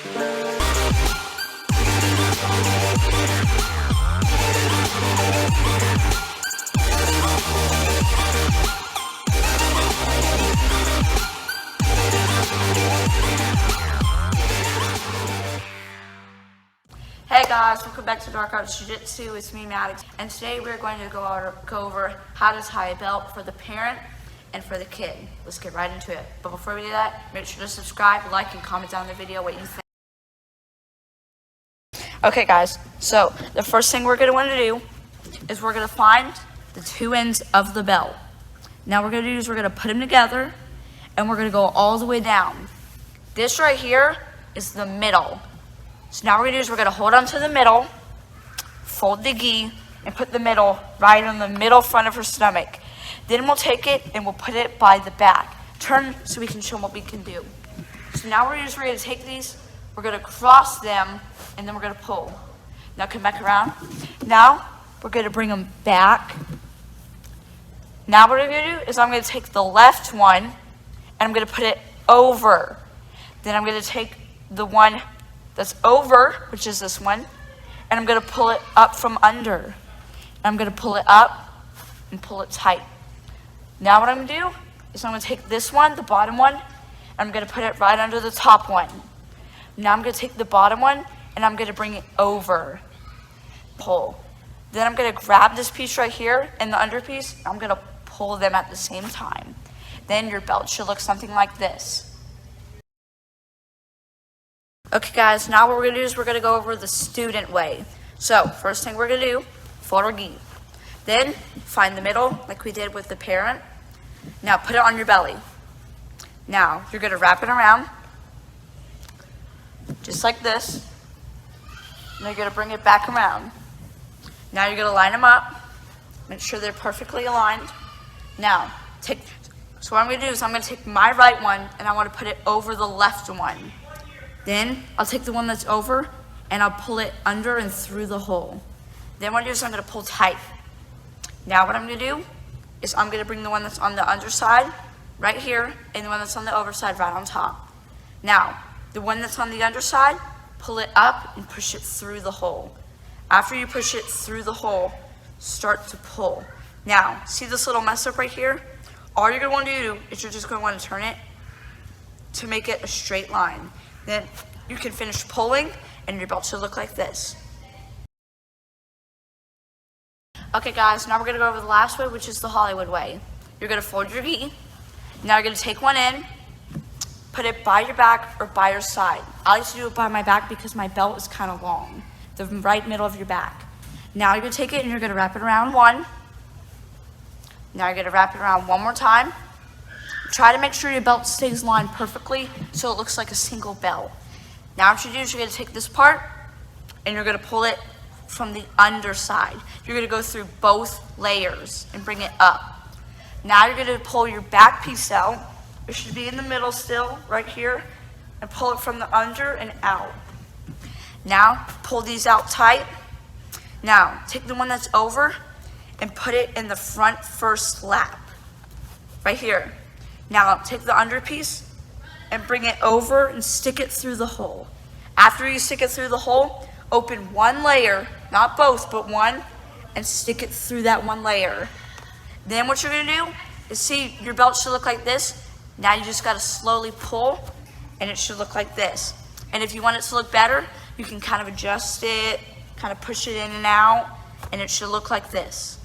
Hey guys, welcome back to Dark Arts Jiu-Jitsu. It's me, Maddox, and today we're going to go over how to tie a belt for the parent and for the kid. Let's get right into it. But before we do that, make sure to subscribe, like, and comment down the video what you think. Okay guys, so the first thing we're going to want to do is we're going to find the two ends of the belt. Now what we're going to do is we're going to put them together and we're going to go all the way down. This right here is the middle. So now what we're going to do is we're going to hold on to the middle, fold the gi, and put the middle right on the middle front of her stomach. Then we'll take it and we'll put it by the back. Turn so we can show them what we can do. So now we're going to take these, we're going to cross them, and then we're going to pull. Now come back around. Now we're going to bring them back. Now what I'm going to do is I'm going to take the left one, and I'm going to put it over. Then I'm going to take the one that's over, which is this one, and I'm going to pull it up from under. And I'm going to pull it up and pull it tight. Now what I'm going to do is I'm going to take this one, the bottom one, and I'm going to put it right under the top one. Now I'm going to take the bottom one, and I'm going to bring it over. Pull. Then I'm going to grab this piece right here and the under piece, and I'm going to pull them at the same time. Then your belt should look something like this. Okay guys, now what we're going to do is we're going to go over the student way. So, first thing we're going to do, fold our gi. Then, find the middle, like we did with the parent. Now, put it on your belly. Now, you're going to wrap it around, just like this. And you're going to bring it back around. Now, you're going to line them up. Make sure they're perfectly aligned. Now, so what I'm going to do is I'm going to take my right one, and I want to put it over the left one. Then I'll take the one that's over and I'll pull it under and through the hole. Then what I do is I'm going to pull tight. Now what I'm going to do is I'm going to bring the one that's on the underside right here and the one that's on the overside right on top. Now the one that's on the underside, pull it up and push it through the hole. After you push it through the hole, start to pull. Now see this little mess up right here? All you're going to want to do is you're just going to want to turn it to make it a straight line. Then you can finish pulling and your belt should look like this. Okay guys, now we're going to go over the last way, which is the Hollywood way. You're going to fold your gi. Now you're going to take one in, put it by your back or by your side. I like to do it by my back because my belt is kind of long, the right middle of your back. Now you're going to take it and you're going to wrap it around one. Now you're going to wrap it around one more time. Try to make sure your belt stays lined perfectly so it looks like a single belt. Now what you do is you're going to take this part and you're going to pull it from the underside. You're going to go through both layers and bring it up. Now you're going to pull your back piece out. It should be in the middle still, right here, and pull it from the under and out. Now pull these out tight. Now take the one that's over and put it in the front first lap, right here. Now take the under piece and bring it over and stick it through the hole. After you stick it through the hole, open one layer, not both, but one, and stick it through that one layer. Then what you're going to do is see your belt should look like this. Now you just got to slowly pull and it should look like this. And if you want it to look better, you can kind of adjust it, kind of push it in and out, and it should look like this.